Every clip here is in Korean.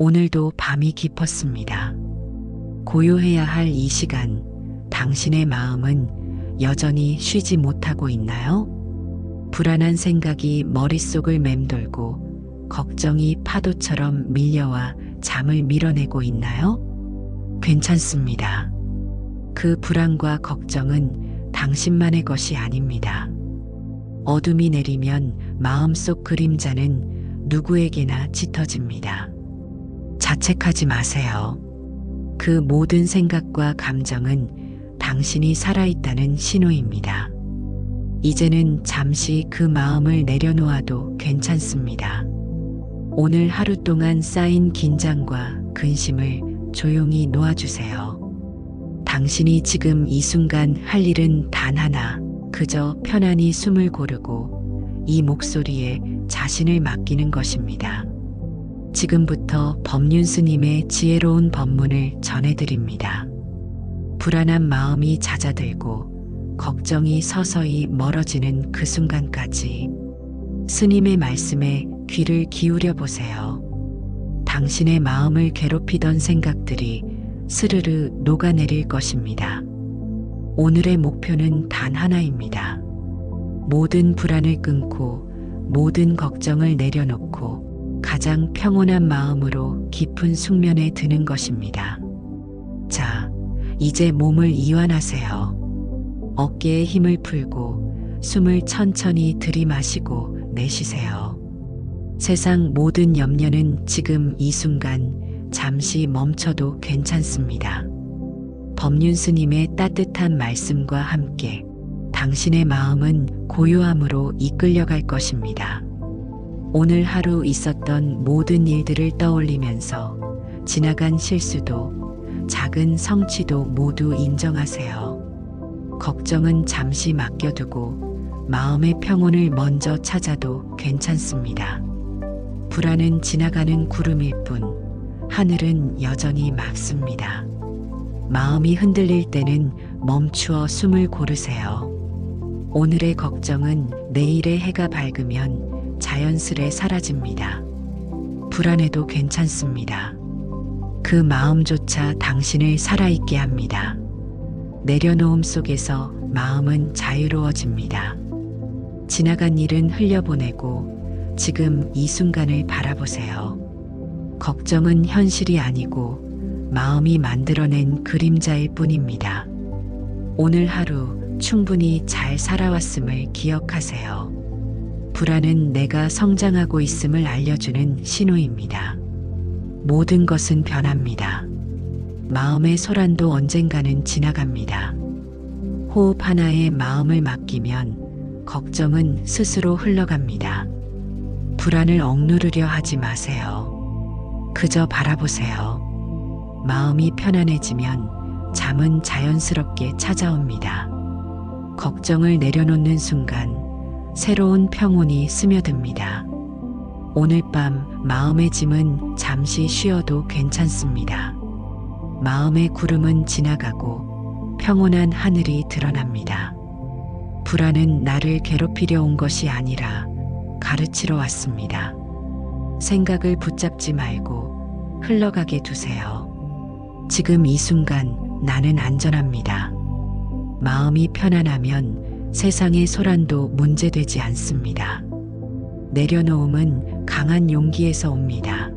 오늘도 밤이 깊었습니다. 고요해야 할 이 시간, 당신의 마음은 여전히 쉬지 못하고 있나요? 불안한 생각이 머릿속을 맴돌고 걱정이 파도처럼 밀려와 잠을 밀어내고 있나요? 괜찮습니다. 그 불안과 걱정은 당신만의 것이 아닙니다. 어둠이 내리면 마음속 그림자는 누구에게나 짙어집니다. 자책하지 마세요. 그 모든 생각과 감정은 당신이 살아있다는 신호입니다. 이제는 잠시 그 마음을 내려놓아도 괜찮습니다. 오늘 하루 동안 쌓인 긴장과 근심을 조용히 놓아주세요. 당신이 지금 이 순간 할 일은 단 하나, 그저 편안히 숨을 고르고 이 목소리에 자신을 맡기는 것입니다. 지금부터 법륜 스님의 지혜로운 법문을 전해드립니다. 불안한 마음이 잦아들고 걱정이 서서히 멀어지는 그 순간까지 스님의 말씀에 귀를 기울여 보세요. 당신의 마음을 괴롭히던 생각들이 스르르 녹아내릴 것입니다. 오늘의 목표는 단 하나입니다. 모든 불안을 끊고 모든 걱정을 내려놓고 가장 평온한 마음으로 깊은 숙면에 드는 것입니다. 자, 이제 몸을 이완하세요. 어깨에 힘을 풀고 숨을 천천히 들이마시고 내쉬세요. 세상 모든 염려는 지금 이 순간 잠시 멈춰도 괜찮습니다. 법륜 스님의 따뜻한 말씀과 함께 당신의 마음은 고요함으로 이끌려갈 것입니다. 오늘 하루 있었던 모든 일들을 떠올리면서 지나간 실수도 작은 성취도 모두 인정하세요. 걱정은 잠시 맡겨두고 마음의 평온을 먼저 찾아도 괜찮습니다. 불안은 지나가는 구름일 뿐 하늘은 여전히 맑습니다. 마음이 흔들릴 때는 멈추어 숨을 고르세요. 오늘의 걱정은 내일의 해가 밝으면 자연스레 사라집니다. 불안해도 괜찮습니다. 그 마음조차 당신을 살아있게 합니다. 내려놓음 속에서 마음은 자유로워집니다. 지나간 일은 흘려보내고 지금 이 순간을 바라보세요. 걱정은 현실이 아니고 마음이 만들어낸 그림자일 뿐입니다. 오늘 하루 충분히 잘 살아왔음을 기억하세요. 불안은 내가 성장하고 있음을 알려주는 신호입니다. 모든 것은 변합니다. 마음의 소란도 언젠가는 지나갑니다. 호흡 하나에 마음을 맡기면 걱정은 스스로 흘러갑니다. 불안을 억누르려 하지 마세요. 그저 바라보세요. 마음이 편안해지면 잠은 자연스럽게 찾아옵니다. 걱정을 내려놓는 순간 새로운 평온이 스며듭니다. 오늘 밤 마음의 짐은 잠시 쉬어도 괜찮습니다. 마음의 구름은 지나가고 평온한 하늘이 드러납니다. 불안은 나를 괴롭히려 온 것이 아니라 가르치러 왔습니다. 생각을 붙잡지 말고 흘러가게 두세요. 지금 이 순간 나는 안전합니다. 마음이 편안하면 세상의 소란도 문제되지 않습니다. 내려놓음은 강한 용기에서 옵니다.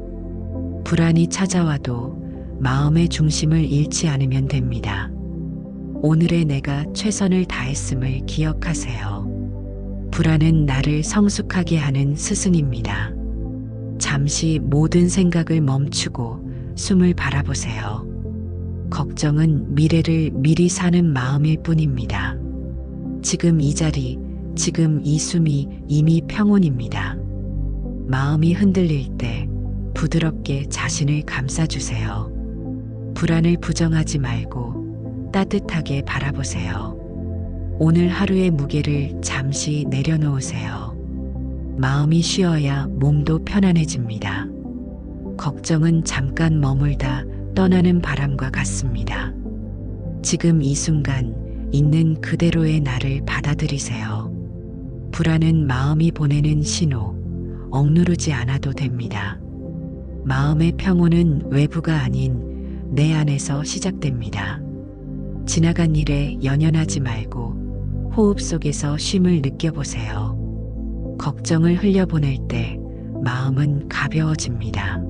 불안이 찾아와도 마음의 중심을 잃지 않으면 됩니다. 오늘의 내가 최선을 다했음을 기억하세요. 불안은 나를 성숙하게 하는 스승입니다. 잠시 모든 생각을 멈추고 숨을 바라보세요. 걱정은 미래를 미리 사는 마음일 뿐입니다. 지금 이 자리, 지금 이 숨이 이미 평온입니다. 마음이 흔들릴 때 부드럽게 자신을 감싸주세요. 불안을 부정하지 말고 따뜻하게 바라보세요. 오늘 하루의 무게를 잠시 내려놓으세요. 마음이 쉬어야 몸도 편안해집니다. 걱정은 잠깐 머물다 떠나는 바람과 같습니다. 지금 이 순간 있는 그대로의 나를 받아들이세요. 불안은 마음이 보내는 신호, 억누르지 않아도 됩니다. 마음의 평온은 외부가 아닌 내 안에서 시작됩니다. 지나간 일에 연연하지 말고 호흡 속에서 쉼을 느껴보세요. 걱정을 흘려보낼 때 마음은 가벼워집니다.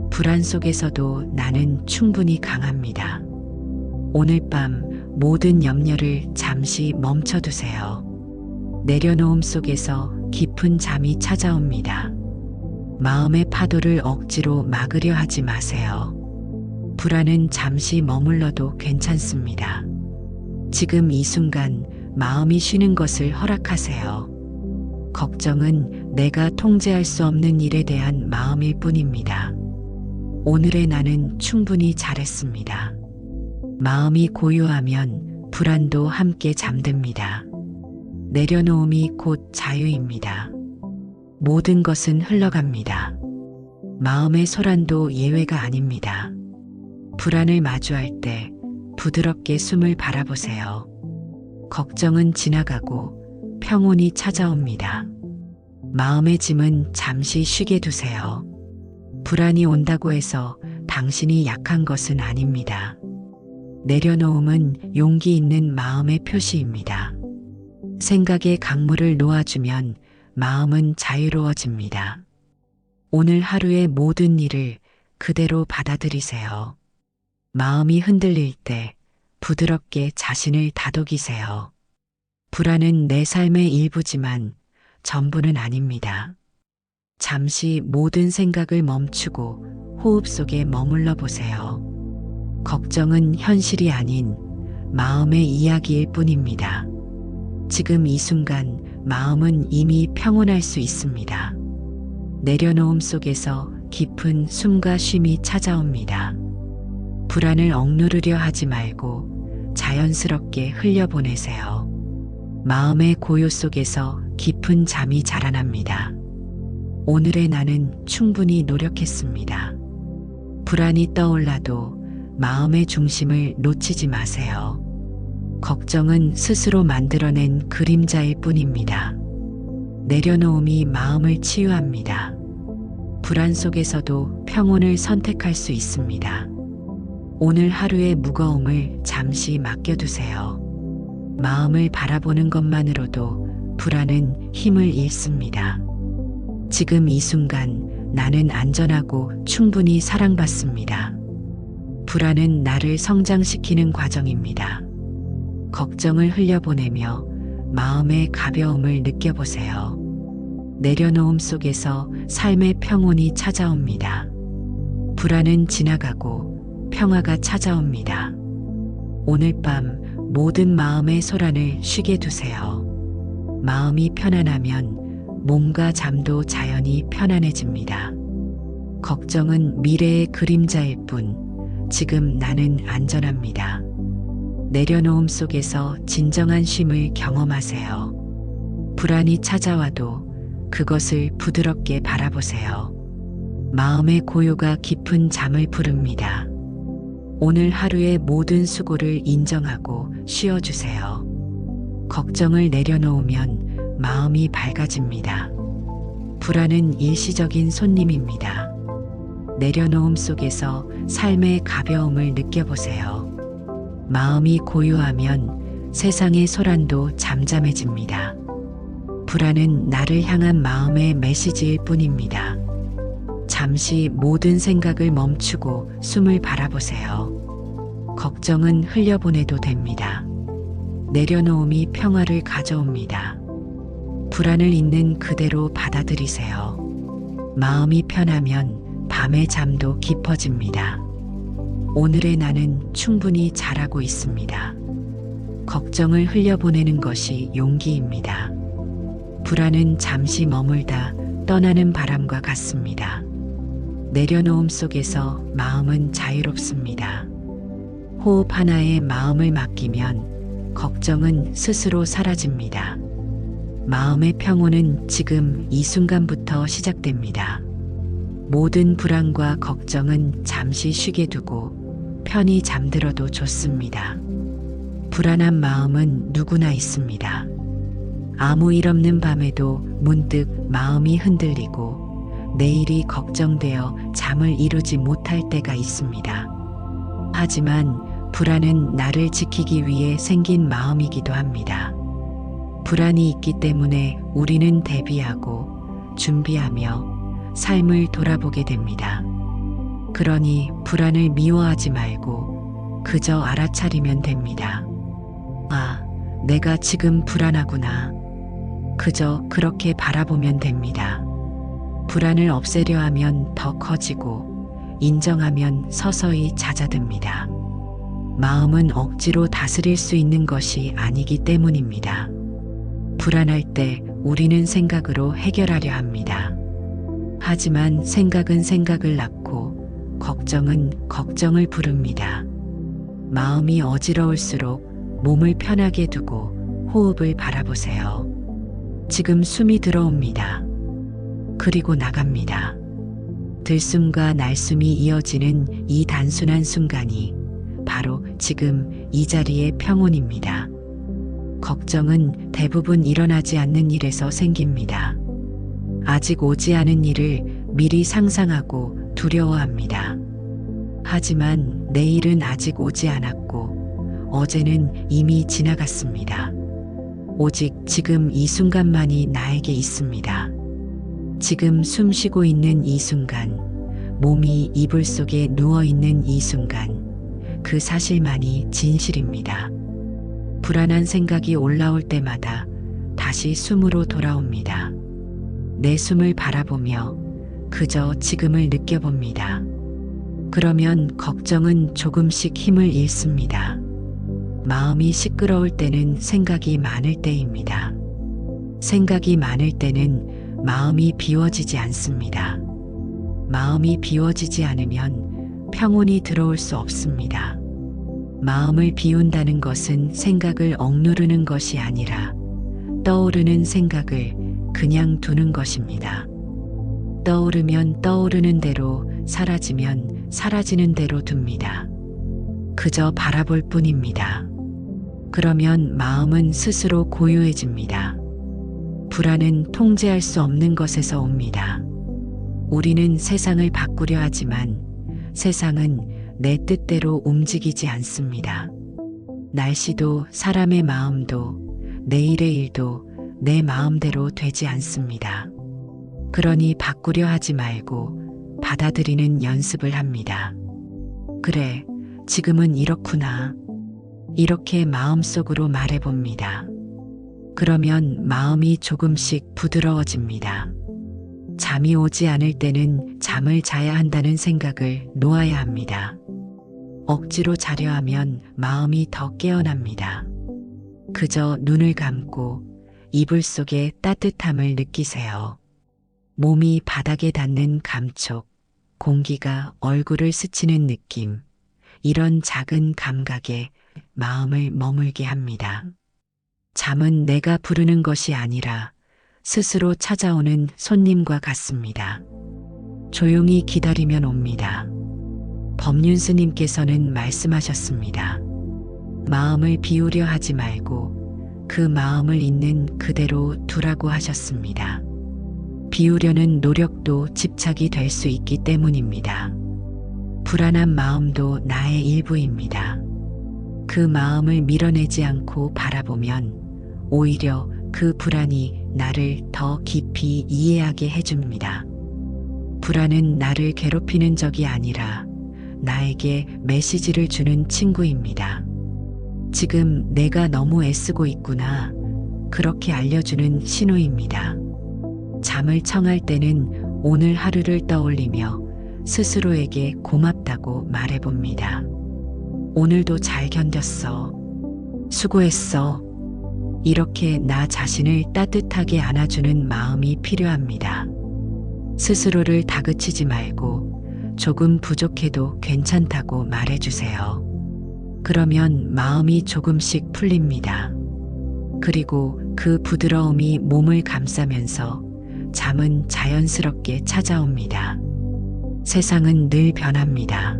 불안 속에서도 나는 충분히 강합니다. 오늘 밤 모든 염려를 잠시 멈춰두세요. 내려놓음 속에서 깊은 잠이 찾아옵니다. 마음의 파도를 억지로 막으려 하지 마세요. 불안은 잠시 머물러도 괜찮습니다. 지금 이 순간 마음이 쉬는 것을 허락하세요. 걱정은 내가 통제할 수 없는 일에 대한 마음일 뿐입니다. 오늘의 나는 충분히 잘했습니다. 마음이 고요하면 불안도 함께 잠듭니다. 내려놓음이 곧 자유입니다. 모든 것은 흘러갑니다. 마음의 소란도 예외가 아닙니다. 불안을 마주할 때 부드럽게 숨을 바라보세요. 걱정은 지나가고 평온이 찾아옵니다. 마음의 짐은 잠시 쉬게 두세요. 불안이 온다고 해서 당신이 약한 것은 아닙니다. 내려놓음은 용기 있는 마음의 표시입니다. 생각의 강물을 놓아주면 마음은 자유로워집니다. 오늘 하루의 모든 일을 그대로 받아들이세요. 마음이 흔들릴 때 부드럽게 자신을 다독이세요. 불안은 내 삶의 일부지만 전부는 아닙니다. 잠시 모든 생각을 멈추고 호흡 속에 머물러 보세요. 걱정은 현실이 아닌 마음의 이야기일 뿐입니다. 지금 이 순간 마음은 이미 평온할 수 있습니다. 내려놓음 속에서 깊은 숨과 쉼이 찾아옵니다. 불안을 억누르려 하지 말고 자연스럽게 흘려보내세요. 마음의 고요 속에서 깊은 잠이 자라납니다. 오늘의 나는 충분히 노력했습니다. 불안이 떠올라도 마음의 중심을 놓치지 마세요. 걱정은 스스로 만들어낸 그림자일 뿐입니다. 내려놓음이 마음을 치유합니다. 불안 속에서도 평온을 선택할 수 있습니다. 오늘 하루의 무거움을 잠시 맡겨두세요. 마음을 바라보는 것만으로도 불안은 힘을 잃습니다. 지금 이 순간 나는 안전하고 충분히 사랑받습니다. 불안은 나를 성장시키는 과정입니다. 걱정을 흘려보내며 마음의 가벼움을 느껴보세요. 내려놓음 속에서 삶의 평온이 찾아옵니다. 불안은 지나가고 평화가 찾아옵니다. 오늘 밤 모든 마음의 소란을 쉬게 두세요. 마음이 편안하면 몸과 잠도 자연히 편안해집니다. 걱정은 미래의 그림자일 뿐, 지금 나는 안전합니다. 내려놓음 속에서 진정한 쉼을 경험하세요. 불안이 찾아와도 그것을 부드럽게 바라보세요. 마음의 고요가 깊은 잠을 부릅니다. 오늘 하루의 모든 수고를 인정하고 쉬어주세요. 걱정을 내려놓으면 마음이 밝아집니다. 불안은 일시적인 손님입니다. 내려놓음 속에서 삶의 가벼움을 느껴보세요. 마음이 고요하면 세상의 소란도 잠잠해집니다. 불안은 나를 향한 마음의 메시지일 뿐입니다. 잠시 모든 생각을 멈추고 숨을 바라보세요. 걱정은 흘려보내도 됩니다. 내려놓음이 평화를 가져옵니다. 불안을 있는 그대로 받아들이세요. 마음이 편하면 밤의 잠도 깊어집니다. 오늘의 나는 충분히 잘하고 있습니다. 걱정을 흘려보내는 것이 용기입니다. 불안은 잠시 머물다 떠나는 바람과 같습니다. 내려놓음 속에서 마음은 자유롭습니다. 호흡 하나에 마음을 맡기면 걱정은 스스로 사라집니다. 마음의 평온은 지금 이 순간부터 시작됩니다. 모든 불안과 걱정은 잠시 쉬게 두고 편히 잠들어도 좋습니다. 불안한 마음은 누구나 있습니다. 아무 일 없는 밤에도 문득 마음이 흔들리고 내일이 걱정되어 잠을 이루지 못할 때가 있습니다. 하지만 불안은 나를 지키기 위해 생긴 마음이기도 합니다. 불안이 있기 때문에 우리는 대비하고 준비하며 삶을 돌아보게 됩니다. 그러니 불안을 미워하지 말고 그저 알아차리면 됩니다. 아, 내가 지금 불안하구나. 그저 그렇게 바라보면 됩니다. 불안을 없애려 하면 더 커지고 인정하면 서서히 잦아듭니다. 마음은 억지로 다스릴 수 있는 것이 아니기 때문입니다. 불안할 때 우리는 생각으로 해결하려 합니다. 하지만 생각은 생각을 낳고 걱정은 걱정을 부릅니다. 마음이 어지러울수록 몸을 편하게 두고 호흡을 바라보세요. 지금 숨이 들어옵니다. 그리고 나갑니다. 들숨과 날숨이 이어지는 이 단순한 순간이 바로 지금 이 자리의 평온입니다. 걱정은 대부분 일어나지 않는 일에서 생깁니다. 아직 오지 않은 일을 미리 상상하고 두려워합니다. 하지만 내일은 아직 오지 않았고 어제는 이미 지나갔습니다. 오직 지금 이 순간만이 나에게 있습니다. 지금 숨 쉬고 있는 이 순간, 몸이 이불 속에 누워 있는 이 순간, 그 사실만이 진실입니다. 불안한 생각이 올라올 때마다 다시 숨으로 돌아옵니다. 내 숨을 바라보며 그저 지금을 느껴봅니다. 그러면 걱정은 조금씩 힘을 잃습니다. 마음이 시끄러울 때는 생각이 많을 때입니다. 생각이 많을 때는 마음이 비워지지 않습니다. 마음이 비워지지 않으면 평온이 들어올 수 없습니다. 마음을 비운다는 것은 생각을 억누르는 것이 아니라 떠오르는 생각을 그냥 두는 것입니다. 떠오르면 떠오르는 대로, 사라지면 사라지는 대로 둡니다. 그저 바라볼 뿐입니다. 그러면 마음은 스스로 고요해집니다. 불안은 통제할 수 없는 것에서 옵니다. 우리는 세상을 바꾸려 하지만 세상은 내 뜻대로 움직이지 않습니다. 날씨도 사람의 마음도 내일의 일도 내 마음대로 되지 않습니다. 그러니 바꾸려 하지 말고 받아들이는 연습을 합니다. 그래, 지금은 이렇구나. 이렇게 마음속으로 말해봅니다. 그러면 마음이 조금씩 부드러워집니다. 잠이 오지 않을 때는 잠을 자야 한다는 생각을 놓아야 합니다. 억지로 자려 하면 마음이 더 깨어납니다. 그저 눈을 감고 이불 속의 따뜻함을 느끼세요. 몸이 바닥에 닿는 감촉, 공기가 얼굴을 스치는 느낌, 이런 작은 감각에 마음을 머물게 합니다. 잠은 내가 부르는 것이 아니라 스스로 찾아오는 손님과 같습니다. 조용히 기다리면 옵니다. 법륜 스님께서는 말씀하셨습니다. 마음을 비우려 하지 말고 그 마음을 있는 그대로 두라고 하셨습니다. 비우려는 노력도 집착이 될 수 있기 때문입니다. 불안한 마음도 나의 일부입니다. 그 마음을 밀어내지 않고 바라보면 오히려 그 불안이 나를 더 깊이 이해하게 해줍니다. 불안은 나를 괴롭히는 적이 아니라 나에게 메시지를 주는 친구입니다. 지금 내가 너무 애쓰고 있구나. 그렇게 알려주는 신호입니다. 잠을 청할 때는 오늘 하루를 떠올리며 스스로에게 고맙다고 말해봅니다. 오늘도 잘 견뎠어. 수고했어. 이렇게 나 자신을 따뜻하게 안아주는 마음이 필요합니다. 스스로를 다그치지 말고 조금 부족해도 괜찮다고 말해주세요. 그러면 마음이 조금씩 풀립니다. 그리고 그 부드러움이 몸을 감싸면서 잠은 자연스럽게 찾아옵니다. 세상은 늘 변합니다.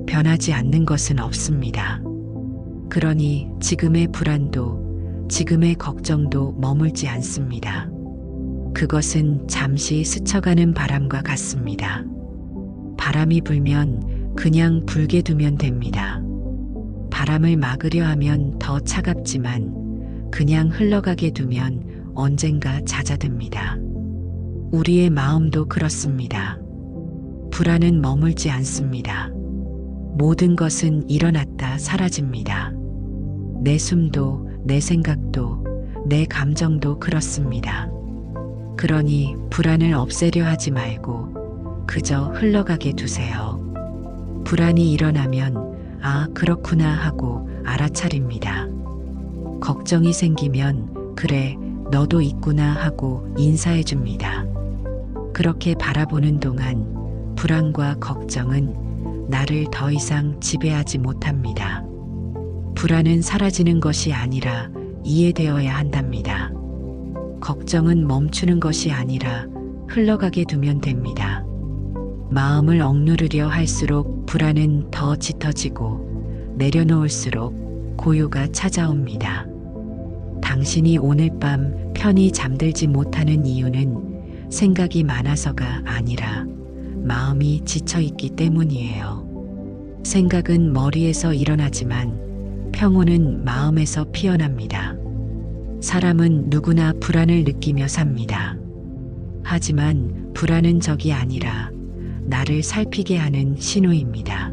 변하지 않는 것은 없습니다. 그러니 지금의 불안도 지금의 걱정도 머물지 않습니다. 그것은 잠시 스쳐가는 바람과 같습니다. 바람이 불면 그냥 불게 두면 됩니다. 바람을 막으려 하면 더 차갑지만 그냥 흘러가게 두면 언젠가 잦아듭니다. 우리의 마음도 그렇습니다. 불안은 머물지 않습니다. 모든 것은 일어났다 사라집니다. 내 숨도, 내 생각도, 내 감정도 그렇습니다. 그러니 불안을 없애려 하지 말고 그저 흘러가게 두세요. 불안이 일어나면 아, 그렇구나 하고 알아차립니다. 걱정이 생기면 그래, 너도 있구나 하고 인사해 줍니다. 그렇게 바라보는 동안 불안과 걱정은 나를 더 이상 지배하지 못합니다. 불안은 사라지는 것이 아니라 이해되어야 한답니다. 걱정은 멈추는 것이 아니라 흘러가게 두면 됩니다. 마음을 억누르려 할수록 불안은 더 짙어지고 내려놓을수록 고요가 찾아옵니다. 당신이 오늘 밤 편히 잠들지 못하는 이유는 생각이 많아서가 아니라 마음이 지쳐있기 때문이에요. 생각은 머리에서 일어나지만 평온은 마음에서 피어납니다. 사람은 누구나 불안을 느끼며 삽니다. 하지만 불안은 적이 아니라 나를 살피게 하는 신호입니다.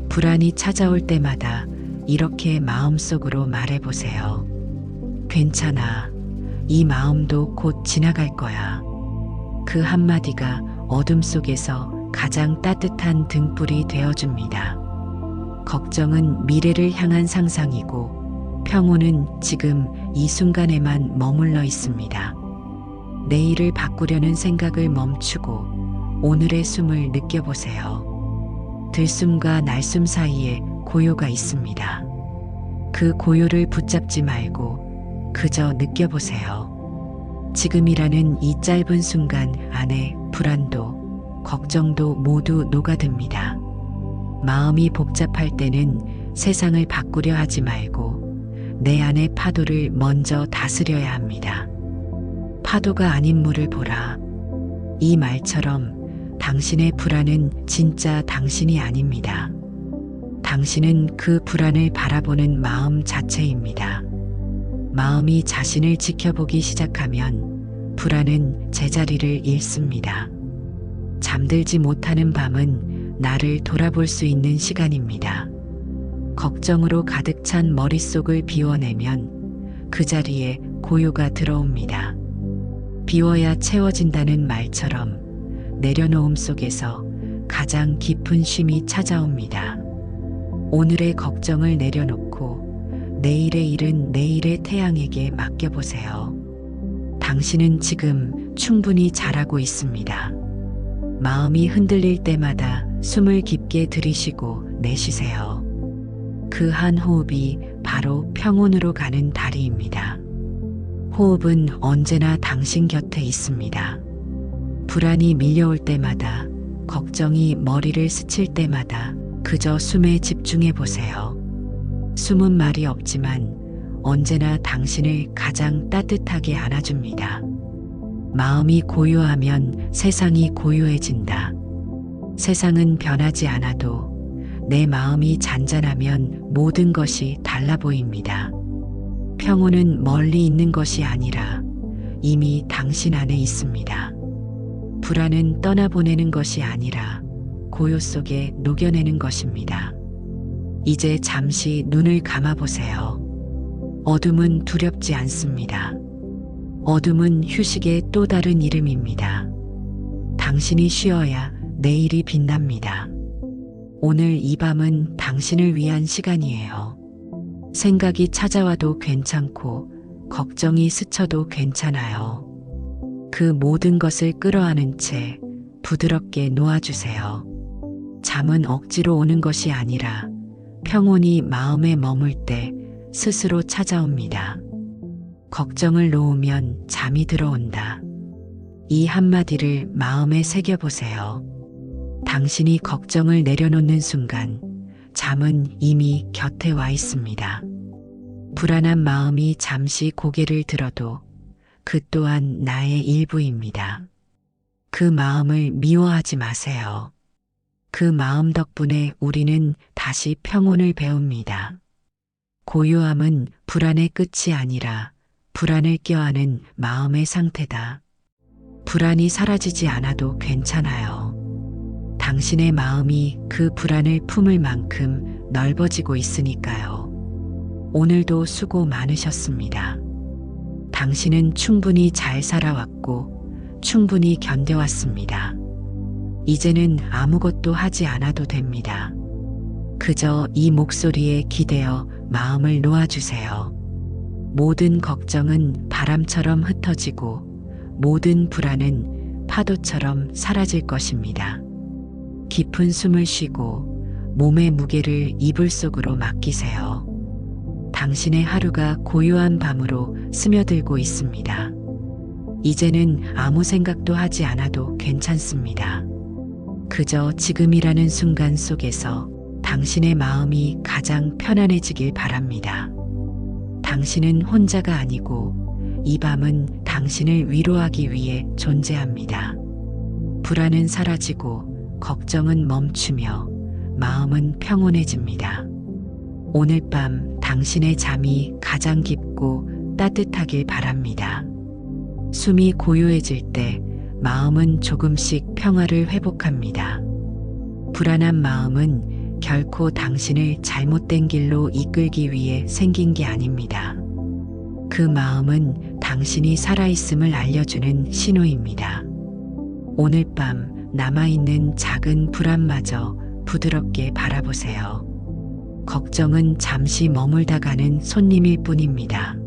불안이 찾아올 때마다 이렇게 마음속으로 말해보세요. 괜찮아. 이 마음도 곧 지나갈 거야. 그 한마디가 어둠 속에서 가장 따뜻한 등불이 되어줍니다. 걱정은 미래를 향한 상상이고 평온은 지금 이 순간에만 머물러 있습니다. 내일을 바꾸려는 생각을 멈추고 오늘의 숨을 느껴보세요. 들숨과 날숨 사이에 고요가 있습니다. 그 고요를 붙잡지 말고 그저 느껴보세요. 지금이라는 이 짧은 순간 안에 불안도 걱정도 모두 녹아듭니다. 마음이 복잡할 때는 세상을 바꾸려 하지 말고 내 안의 파도를 먼저 다스려야 합니다. 파도가 아닌 물을 보라. 이 말처럼 당신의 불안은 진짜 당신이 아닙니다. 당신은 그 불안을 바라보는 마음 자체입니다. 마음이 자신을 지켜보기 시작하면 불안은 제자리를 잃습니다. 잠들지 못하는 밤은 나를 돌아볼 수 있는 시간입니다. 걱정으로 가득 찬 머릿속을 비워내면 그 자리에 고요가 들어옵니다. 비워야 채워진다는 말처럼 내려놓음 속에서 가장 깊은 쉼이 찾아옵니다. 오늘의 걱정을 내려놓고 내일의 일은 내일의 태양에게 맡겨보세요. 당신은 지금 충분히 잘하고 있습니다. 마음이 흔들릴 때마다 숨을 깊게 들이쉬고 내쉬세요. 그 한 호흡이 바로 평온으로 가는 다리입니다. 호흡은 언제나 당신 곁에 있습니다. 불안이 밀려올 때마다, 걱정이 머리를 스칠 때마다 그저 숨에 집중해 보세요. 숨은 말이 없지만 언제나 당신을 가장 따뜻하게 안아줍니다. 마음이 고요하면 세상이 고요해진다. 세상은 변하지 않아도 내 마음이 잔잔하면 모든 것이 달라 보입니다. 평온은 멀리 있는 것이 아니라 이미 당신 안에 있습니다. 불안은 떠나보내는 것이 아니라 고요 속에 녹여내는 것입니다. 이제 잠시 눈을 감아보세요. 어둠은 두렵지 않습니다. 어둠은 휴식의 또 다른 이름입니다. 당신이 쉬어야 내일이 빛납니다. 오늘 이 밤은 당신을 위한 시간이에요. 생각이 찾아와도 괜찮고 걱정이 스쳐도 괜찮아요. 그 모든 것을 끌어안은 채 부드럽게 놓아주세요. 잠은 억지로 오는 것이 아니라 평온이 마음에 머물 때 스스로 찾아옵니다. 걱정을 놓으면 잠이 들어온다. 이 한마디를 마음에 새겨보세요. 당신이 걱정을 내려놓는 순간 잠은 이미 곁에 와 있습니다. 불안한 마음이 잠시 고개를 들어도 그 또한 나의 일부입니다. 그 마음을 미워하지 마세요. 그 마음 덕분에 우리는 다시 평온을 배웁니다. 고요함은 불안의 끝이 아니라 불안을 껴안은 마음의 상태다. 불안이 사라지지 않아도 괜찮아요. 당신의 마음이 그 불안을 품을 만큼 넓어지고 있으니까요. 오늘도 수고 많으셨습니다. 당신은 충분히 잘 살아왔고 충분히 견뎌왔습니다. 이제는 아무것도 하지 않아도 됩니다. 그저 이 목소리에 기대어 마음을 놓아주세요. 모든 걱정은 바람처럼 흩어지고 모든 불안은 파도처럼 사라질 것입니다. 깊은 숨을 쉬고 몸의 무게를 이불 속으로 맡기세요. 당신의 하루가 고요한 밤으로 스며들고 있습니다. 이제는 아무 생각도 하지 않아도 괜찮습니다. 그저 지금이라는 순간 속에서 당신의 마음이 가장 편안해지길 바랍니다. 당신은 혼자가 아니고 이 밤은 당신을 위로하기 위해 존재합니다. 불안은 사라지고 걱정은 멈추며 마음은 평온해집니다. 오늘 밤 당신의 잠이 가장 깊고 따뜻하길 바랍니다. 숨이 고요해질 때 마음은 조금씩 평화를 회복합니다. 불안한 마음은 결코 당신을 잘못된 길로 이끌기 위해 생긴 게 아닙니다. 그 마음은 당신이 살아있음을 알려주는 신호입니다. 오늘 밤 남아있는 작은 불안마저 부드럽게 바라보세요. 걱정은 잠시 머물다 가는 손님일 뿐입니다.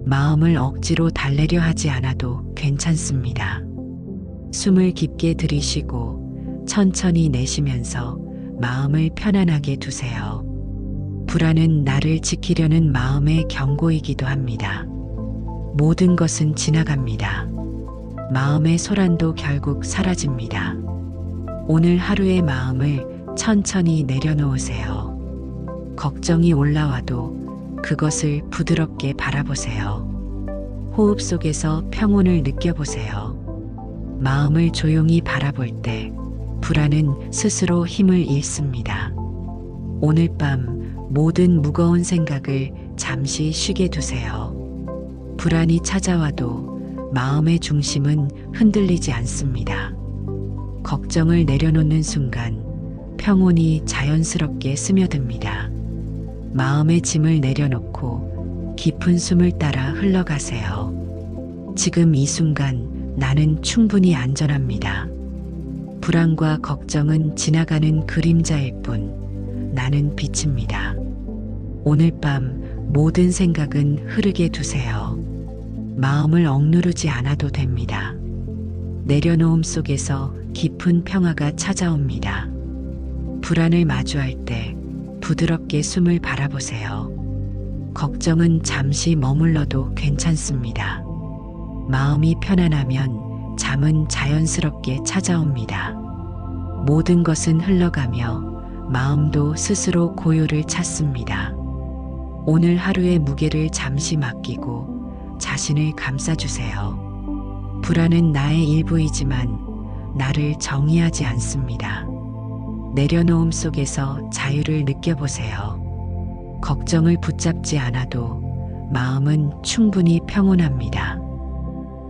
마음을 억지로 달래려 하지 않아도 괜찮습니다. 숨을 깊게 들이쉬고 천천히 내쉬면서 마음을 편안하게 두세요. 불안은 나를 지키려는 마음의 경고이기도 합니다. 모든 것은 지나갑니다. 마음의 소란도 결국 사라집니다. 오늘 하루의 마음을 천천히 내려놓으세요. 걱정이 올라와도 그것을 부드럽게 바라보세요. 호흡 속에서 평온을 느껴보세요. 마음을 조용히 바라볼 때 불안은 스스로 힘을 잃습니다. 오늘 밤 모든 무거운 생각을 잠시 쉬게 두세요. 불안이 찾아와도 마음의 중심은 흔들리지 않습니다. 걱정을 내려놓는 순간 평온이 자연스럽게 스며듭니다. 마음의 짐을 내려놓고 깊은 숨을 따라 흘러가세요. 지금 이 순간 나는 충분히 안전합니다. 불안과 걱정은 지나가는 그림자일 뿐 나는 빛입니다. 오늘 밤 모든 생각은 흐르게 두세요. 마음을 억누르지 않아도 됩니다. 내려놓음 속에서 깊은 평화가 찾아옵니다. 불안을 마주할 때 부드럽게 숨을 바라보세요. 걱정은 잠시 머물러도 괜찮습니다. 마음이 편안하면 잠은 자연스럽게 찾아옵니다. 모든 것은 흘러가며 마음도 스스로 고요를 찾습니다. 오늘 하루의 무게를 잠시 맡기고 자신을 감싸주세요. 불안은 나의 일부이지만 나를 정의하지 않습니다. 내려놓음 속에서 자유를 느껴보세요. 걱정을 붙잡지 않아도 마음은 충분히 평온합니다.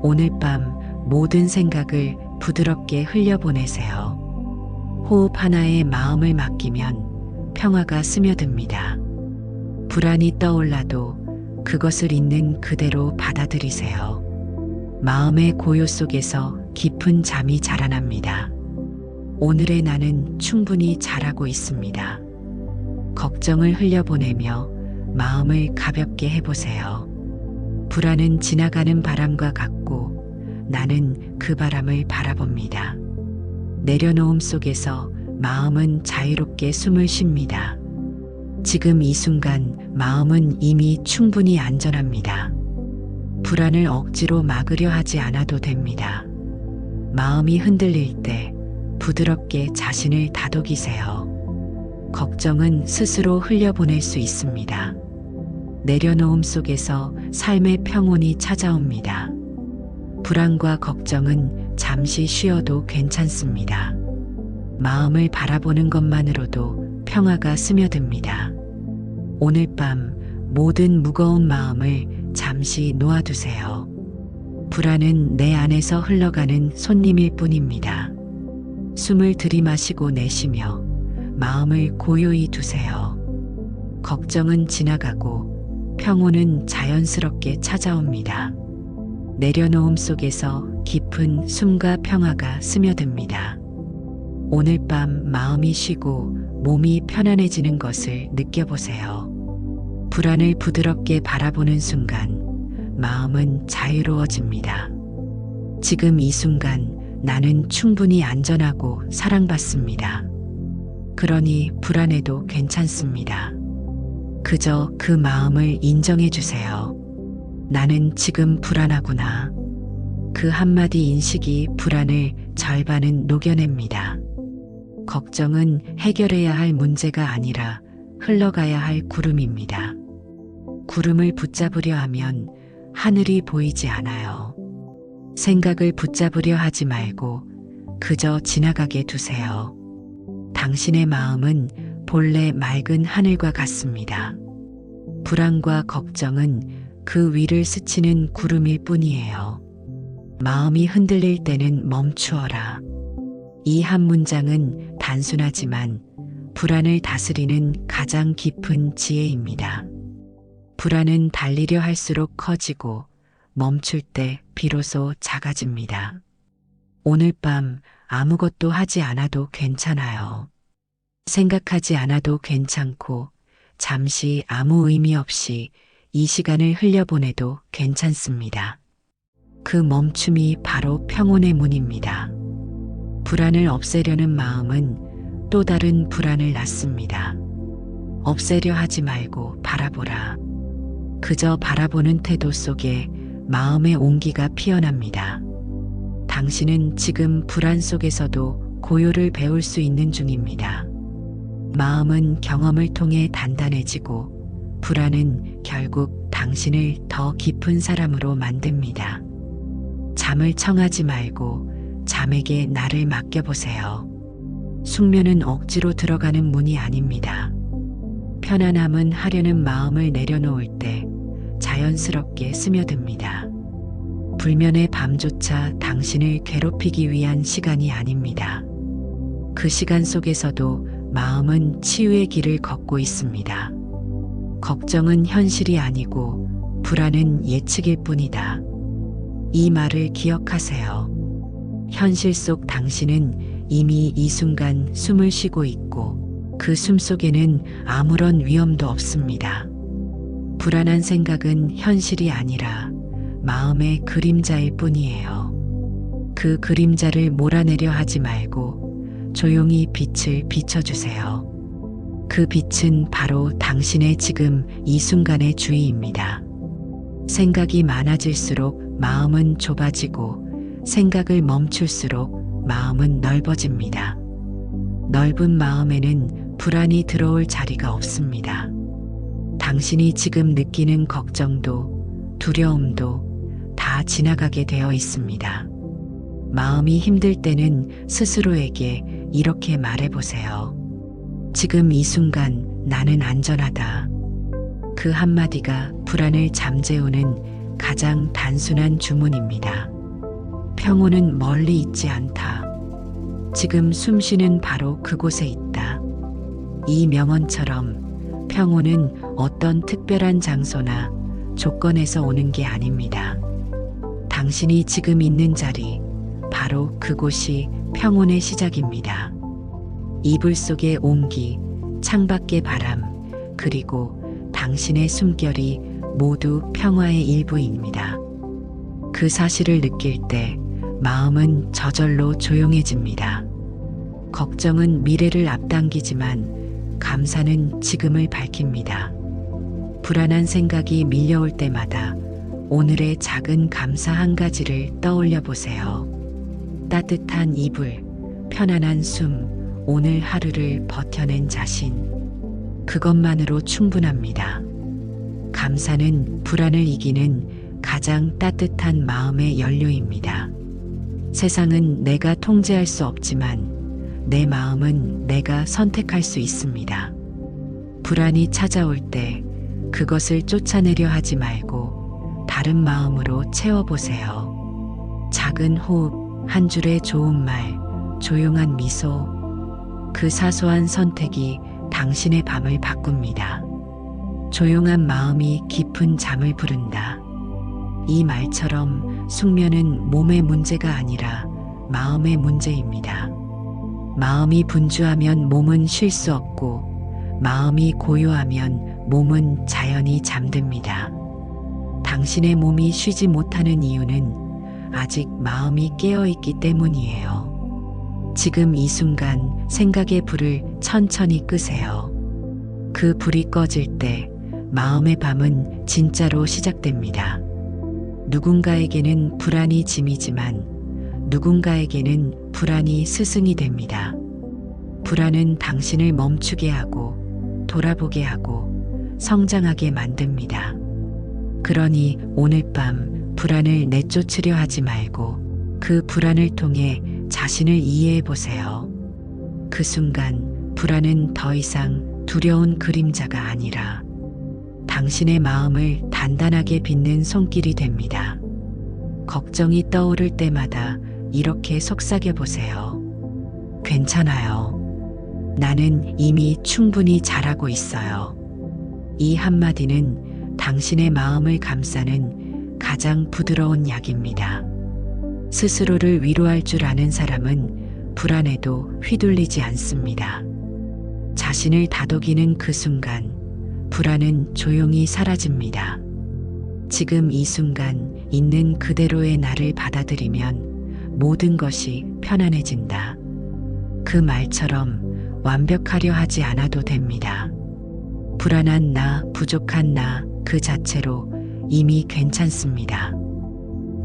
오늘 밤 모든 생각을 부드럽게 흘려보내세요. 호흡 하나에 마음을 맡기면 평화가 스며듭니다. 불안이 떠올라도 그것을 있는 그대로 받아들이세요. 마음의 고요 속에서 깊은 잠이 자라납니다. 오늘의 나는 충분히 잘하고 있습니다. 걱정을 흘려보내며 마음을 가볍게 해보세요. 불안은 지나가는 바람과 같고 나는 그 바람을 바라봅니다. 내려놓음 속에서 마음은 자유롭게 숨을 쉽니다. 지금 이 순간 마음은 이미 충분히 안전합니다. 불안을 억지로 막으려 하지 않아도 됩니다. 마음이 흔들릴 때 부드럽게 자신을 다독이세요. 걱정은 스스로 흘려보낼 수 있습니다. 내려놓음 속에서 삶의 평온이 찾아옵니다. 불안과 걱정은 잠시 쉬어도 괜찮습니다. 마음을 바라보는 것만으로도 평화가 스며듭니다. 오늘 밤 모든 무거운 마음을 잠시 놓아두세요. 불안은 내 안에서 흘러가는 손님일 뿐입니다. 숨을 들이마시고 내쉬며 마음을 고요히 두세요. 걱정은 지나가고 평온은 자연스럽게 찾아옵니다. 내려놓음 속에서 깊은 숨과 평화가 스며듭니다. 오늘 밤 마음이 쉬고 몸이 편안해지는 것을 느껴보세요. 불안을 부드럽게 바라보는 순간 마음은 자유로워집니다. 지금 이 순간 나는 충분히 안전하고 사랑받습니다. 그러니 불안해도 괜찮습니다. 그저 그 마음을 인정해 주세요. 나는 지금 불안하구나. 그 한마디 인식이 불안을 절반은 녹여냅니다. 걱정은 해결해야 할 문제가 아니라 흘러가야 할 구름입니다. 구름을 붙잡으려 하면 하늘이 보이지 않아요. 생각을 붙잡으려 하지 말고 그저 지나가게 두세요. 당신의 마음은 본래 맑은 하늘과 같습니다. 불안과 걱정은 그 위를 스치는 구름일 뿐이에요. 마음이 흔들릴 때는 멈추어라. 이 한 문장은 단순하지만 불안을 다스리는 가장 깊은 지혜입니다. 불안은 달리려 할수록 커지고 멈출 때 비로소 작아집니다. 오늘 밤 아무것도 하지 않아도 괜찮아요. 생각하지 않아도 괜찮고 잠시 아무 의미 없이 이 시간을 흘려보내도 괜찮습니다. 그 멈춤이 바로 평온의 문입니다. 불안을 없애려는 마음은 또 다른 불안을 낳습니다. 없애려 하지 말고 바라보라. 그저 바라보는 태도 속에 마음의 온기가 피어납니다. 당신은 지금 불안 속에서도 고요를 배울 수 있는 중입니다. 마음은 경험을 통해 단단해지고 불안은 결국 당신을 더 깊은 사람으로 만듭니다. 잠을 청하지 말고 잠에게 나를 맡겨보세요. 숙면은 억지로 들어가는 문이 아닙니다. 편안함은 하려는 마음을 내려놓을 때 자연스럽게 스며듭니다. 불면의 밤조차 당신을 괴롭히기 위한 시간이 아닙니다. 그 시간 속에서도 마음은 치유의 길을 걷고 있습니다. 걱정은 현실이 아니고 불안은 예측일 뿐이다. 이 말을 기억하세요. 현실 속 당신은 이미 이 순간 숨을 쉬고 있고 그 숨 속에는 아무런 위험도 없습니다. 불안한 생각은 현실이 아니라 마음의 그림자일 뿐이에요. 그 그림자를 몰아내려 하지 말고 조용히 빛을 비춰주세요. 그 빛은 바로 당신의 지금 이 순간의 주의입니다. 생각이 많아질수록 마음은 좁아지고 생각을 멈출수록 마음은 넓어집니다. 넓은 마음에는 불안이 들어올 자리가 없습니다. 당신이 지금 느끼는 걱정도 두려움도 다 지나가게 되어 있습니다. 마음이 힘들 때는 스스로에게 이렇게 말해보세요. 지금 이 순간 나는 안전하다. 그 한마디가 불안을 잠재우는 가장 단순한 주문입니다. 평온은 멀리 있지 않다. 지금 숨쉬는 바로 그곳에 있다. 이 명언처럼 평온은 어떤 특별한 장소나 조건에서 오는 게 아닙니다. 당신이 지금 있는 자리, 바로 그곳이 평온의 시작입니다. 이불 속의 온기, 창밖의 바람, 그리고 당신의 숨결이 모두 평화의 일부입니다. 그 사실을 느낄 때 마음은 저절로 조용해집니다. 걱정은 미래를 앞당기지만 감사는 지금을 밝힙니다. 불안한 생각이 밀려올 때마다 오늘의 작은 감사 한 가지를 떠올려 보세요. 따뜻한 이불, 편안한 숨, 오늘 하루를 버텨낸 자신. 그것만으로 충분합니다. 감사는 불안을 이기는 가장 따뜻한 마음의 연료입니다. 세상은 내가 통제할 수 없지만 내 마음은 내가 선택할 수 있습니다. 불안이 찾아올 때 그것을 쫓아내려 하지 말고 다른 마음으로 채워보세요. 작은 호흡, 한 줄의 좋은 말, 조용한 미소, 그 사소한 선택이 당신의 밤을 바꿉니다. 조용한 마음이 깊은 잠을 부른다. 이 말처럼 숙면은 몸의 문제가 아니라 마음의 문제입니다. 마음이 분주하면 몸은 쉴 수 없고 마음이 고요하면 몸은 자연히 잠듭니다. 당신의 몸이 쉬지 못하는 이유는 아직 마음이 깨어있기 때문이에요. 지금 이 순간 생각의 불을 천천히 끄세요. 그 불이 꺼질 때 마음의 밤은 진짜로 시작됩니다. 누군가에게는 불안이 짐이지만 누군가에게는 불안이 스승이 됩니다. 불안은 당신을 멈추게 하고 돌아보게 하고 성장하게 만듭니다. 그러니 오늘 밤 불안을 내쫓으려 하지 말고 그 불안을 통해 자신을 이해해 보세요. 그 순간 불안은 더 이상 두려운 그림자가 아니라 당신의 마음을 단단하게 빚는 손길이 됩니다. 걱정이 떠오를 때마다 이렇게 속삭여 보세요. 괜찮아요. 나는 이미 충분히 잘하고 있어요. 이 한마디는 당신의 마음을 감싸는 가장 부드러운 약입니다. 스스로를 위로할 줄 아는 사람은 불안에도 휘둘리지 않습니다. 자신을 다독이는 그 순간 불안은 조용히 사라집니다. 지금 이 순간 있는 그대로의 나를 받아들이면 모든 것이 편안해진다. 그 말처럼 완벽하려 하지 않아도 됩니다. 불안한 나, 부족한 나, 그 자체로 이미 괜찮습니다.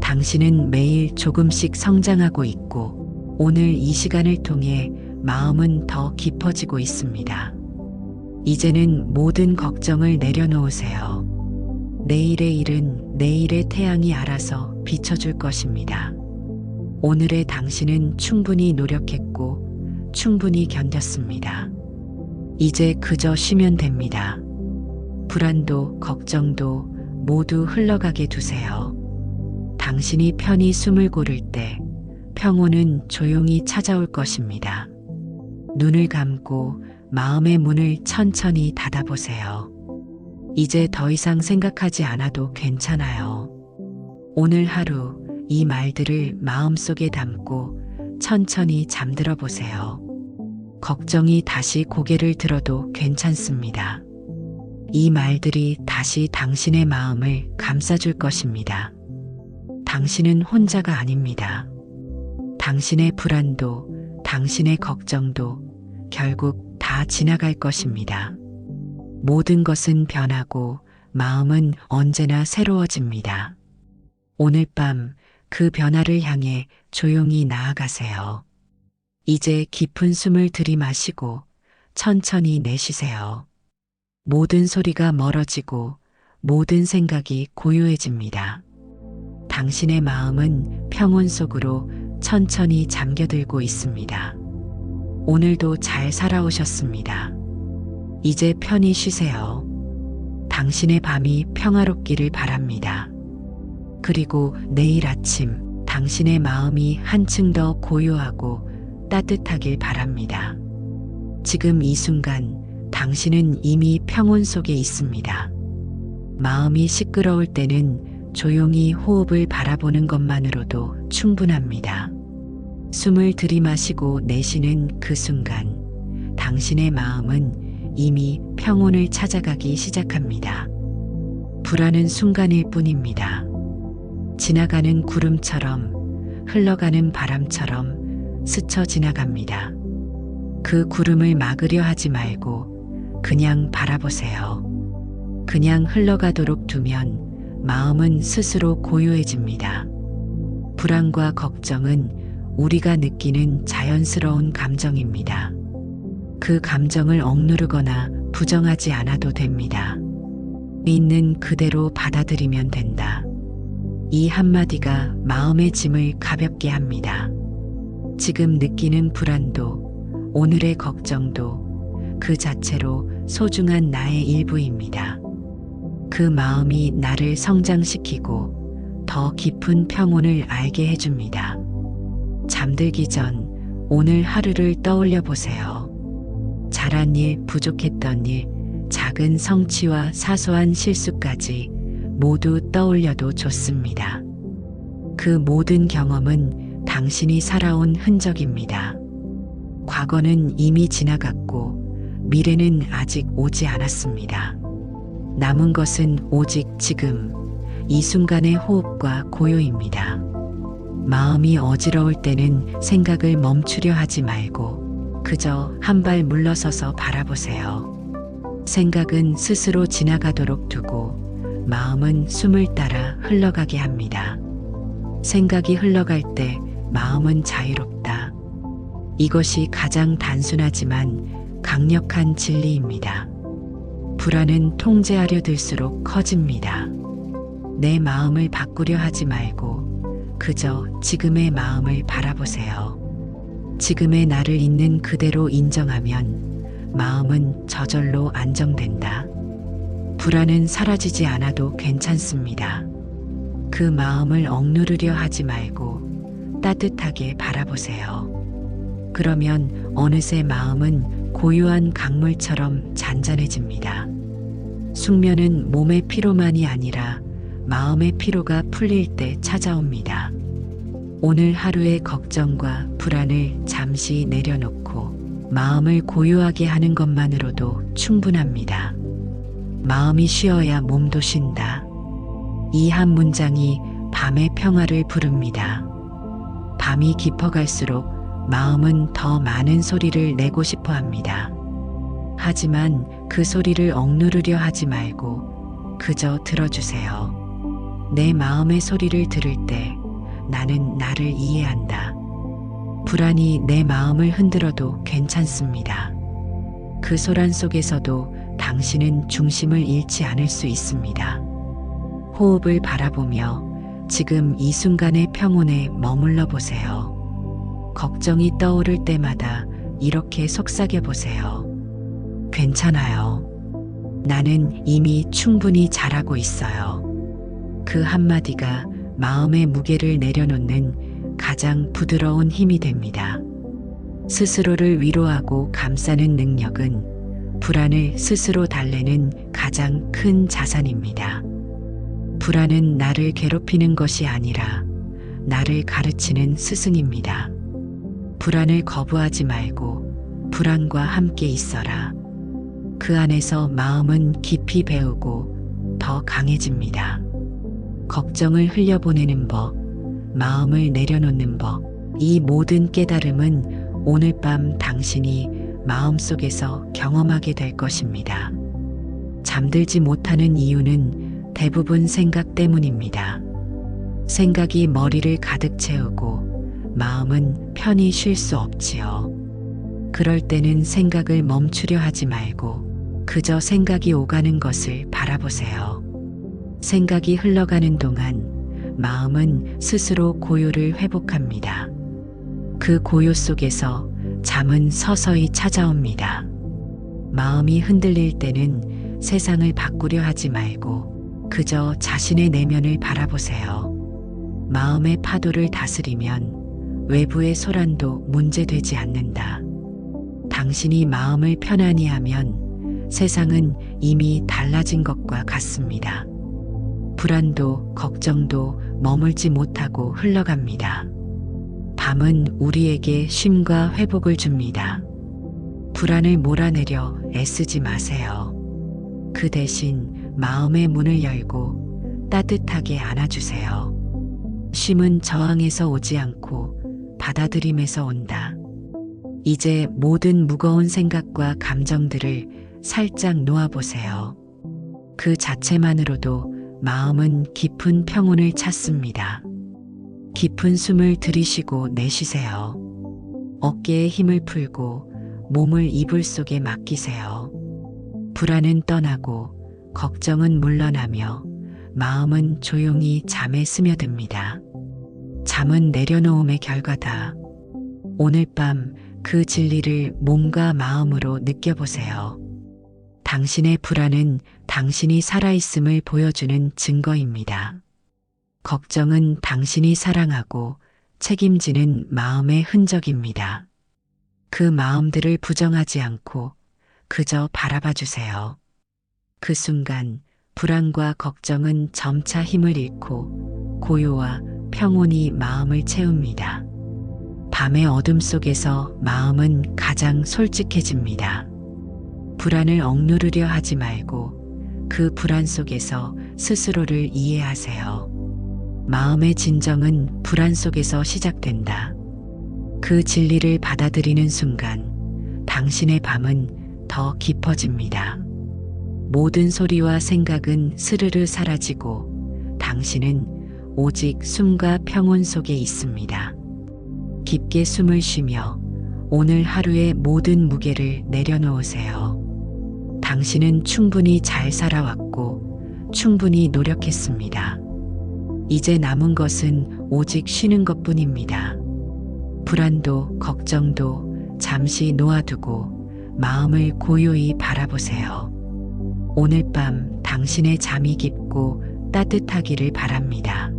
당신은 매일 조금씩 성장하고 있고 오늘 이 시간을 통해 마음은 더 깊어지고 있습니다. 이제는 모든 걱정을 내려놓으세요. 내일의 일은 내일의 태양이 알아서 비춰줄 것입니다. 오늘의 당신은 충분히 노력했고 충분히 견뎠습니다. 이제 그저 쉬면 됩니다. 불안도 걱정도 모두 흘러가게 두세요. 당신이 편히 숨을 고를 때 평온은 조용히 찾아올 것입니다. 눈을 감고 마음의 문을 천천히 닫아보세요. 이제 더 이상 생각하지 않아도 괜찮아요. 오늘 하루 이 말들을 마음속에 담고 천천히 잠들어 보세요. 걱정이 다시 고개를 들어도 괜찮습니다. 이 말들이 다시 당신의 마음을 감싸줄 것입니다. 당신은 혼자가 아닙니다. 당신의 불안도, 당신의 걱정도 결국 다 지나갈 것입니다. 모든 것은 변하고 마음은 언제나 새로워집니다. 오늘 밤 그 변화를 향해 조용히 나아가세요. 이제 깊은 숨을 들이마시고 천천히 내쉬세요. 모든 소리가 멀어지고 모든 생각이 고요해집니다. 당신의 마음은 평온 속으로 천천히 잠겨들고 있습니다. 오늘도 잘 살아오셨습니다. 이제 편히 쉬세요. 당신의 밤이 평화롭기를 바랍니다. 그리고 내일 아침 당신의 마음이 한층 더 고요하고 따뜻하길 바랍니다. 지금 이 순간 당신은 이미 평온 속에 있습니다. 마음이 시끄러울 때는 조용히 호흡을 바라보는 것만으로도 충분합니다. 숨을 들이마시고 내쉬는 그 순간 당신의 마음은 이미 평온을 찾아가기 시작합니다. 불안은 순간일 뿐입니다. 지나가는 구름처럼 흘러가는 바람처럼 스쳐 지나갑니다. 그 구름을 막으려 하지 말고 그냥 바라보세요. 그냥 흘러가도록 두면 마음은 스스로 고요해집니다. 불안과 걱정은 우리가 느끼는 자연스러운 감정입니다. 그 감정을 억누르거나 부정하지 않아도 됩니다. 있는 그대로 받아들이면 된다. 이 한마디가 마음의 짐을 가볍게 합니다. 지금 느끼는 불안도, 오늘의 걱정도 그 자체로 소중한 나의 일부입니다. 그 마음이 나를 성장시키고 더 깊은 평온을 알게 해줍니다. 잠들기 전 오늘 하루를 떠올려 보세요. 잘한 일, 부족했던 일, 작은 성취와 사소한 실수까지 모두 떠올려도 좋습니다. 그 모든 경험은 당신이 살아온 흔적입니다. 과거는 이미 지나갔고 미래는 아직 오지 않았습니다. 남은 것은 오직 지금, 이 순간의 호흡과 고요입니다. 마음이 어지러울 때는 생각을 멈추려 하지 말고 그저 한 발 물러서서 바라보세요. 생각은 스스로 지나가도록 두고 마음은 숨을 따라 흘러가게 합니다. 생각이 흘러갈 때 마음은 자유롭다. 이것이 가장 단순하지만 강력한 진리입니다. 불안은 통제하려 들수록 커집니다. 내 마음을 바꾸려 하지 말고 그저 지금의 마음을 바라보세요. 지금의 나를 있는 그대로 인정하면 마음은 저절로 안정된다. 불안은 사라지지 않아도 괜찮습니다. 그 마음을 억누르려 하지 말고 따뜻하게 바라보세요. 그러면 어느새 마음은 고요한 강물처럼 잔잔해집니다. 숙면은 몸의 피로만이 아니라 마음의 피로가 풀릴 때 찾아옵니다. 오늘 하루의 걱정과 불안을 잠시 내려놓고 마음을 고요하게 하는 것만으로도 충분합니다. 마음이 쉬어야 몸도 쉰다. 이 한 문장이 밤의 평화를 부릅니다. 밤이 깊어갈수록 마음은 더 많은 소리를 내고 싶어 합니다. 하지만 그 소리를 억누르려 하지 말고 그저 들어주세요. 내 마음의 소리를 들을 때 나는 나를 이해한다. 불안이 내 마음을 흔들어도 괜찮습니다. 그 소란 속에서도 당신은 중심을 잃지 않을 수 있습니다. 호흡을 바라보며 지금 이 순간의 평온에 머물러 보세요. 걱정이 떠오를 때마다 이렇게 속삭여 보세요. 괜찮아요. 나는 이미 충분히 잘하고 있어요. 그 한마디가 마음의 무게를 내려놓는 가장 부드러운 힘이 됩니다. 스스로를 위로하고 감싸는 능력은 불안을 스스로 달래는 가장 큰 자산입니다. 불안은 나를 괴롭히는 것이 아니라 나를 가르치는 스승입니다. 불안을 거부하지 말고 불안과 함께 있어라. 그 안에서 마음은 깊이 배우고 더 강해집니다. 걱정을 흘려보내는 법, 마음을 내려놓는 법, 이 모든 깨달음은 오늘 밤 당신이 마음속에서 경험하게 될 것입니다. 잠들지 못하는 이유는 대부분 생각 때문입니다. 생각이 머리를 가득 채우고 마음은 편히 쉴 수 없지요. 그럴 때는 생각을 멈추려 하지 말고 그저 생각이 오가는 것을 바라보세요. 생각이 흘러가는 동안 마음은 스스로 고요를 회복합니다. 그 고요 속에서 잠은 서서히 찾아옵니다. 마음이 흔들릴 때는 세상을 바꾸려 하지 말고 그저 자신의 내면을 바라보세요. 마음의 파도를 다스리면 외부의 소란도 문제되지 않는다. 당신이 마음을 편안히 하면 세상은 이미 달라진 것과 같습니다. 불안도 걱정도 머물지 못하고 흘러갑니다. 밤은 우리에게 쉼과 회복을 줍니다. 불안을 몰아내려 애쓰지 마세요. 그 대신 마음의 문을 열고 따뜻하게 안아주세요. 쉼은 저항에서 오지 않고 받아들임에서 온다. 이제 모든 무거운 생각과 감정들을 살짝 놓아보세요. 그 자체만으로도 마음은 깊은 평온을 찾습니다. 깊은 숨을 들이쉬고 내쉬세요. 어깨에 힘을 풀고 몸을 이불 속에 맡기세요. 불안은 떠나고 걱정은 물러나며 마음은 조용히 잠에 스며듭니다. 잠은 내려놓음의 결과다. 오늘 밤 그 진리를 몸과 마음으로 느껴보세요. 당신의 불안은 당신이 살아있음을 보여주는 증거입니다. 걱정은 당신이 사랑하고 책임지는 마음의 흔적입니다. 그 마음들을 부정하지 않고 그저 바라봐 주세요. 그 순간 불안과 걱정은 점차 힘을 잃고 고요와 평온이 마음을 채웁니다. 밤의 어둠 속에서 마음은 가장 솔직해집니다. 불안을 억누르려 하지 말고 그 불안 속에서 스스로를 이해하세요. 마음의 진정은 불안 속에서 시작된다. 그 진리를 받아들이는 순간 당신의 밤은 더 깊어집니다. 모든 소리와 생각은 스르르 사라지고 당신은 오직 숨과 평온 속에 있습니다. 깊게 숨을 쉬며 오늘 하루의 모든 무게를 내려놓으세요. 당신은 충분히 잘 살아왔고 충분히 노력했습니다. 이제 남은 것은 오직 쉬는 것뿐입니다. 불안도 걱정도 잠시 놓아두고 마음을 고요히 바라보세요. 오늘 밤 당신의 잠이 깊고 따뜻하기를 바랍니다.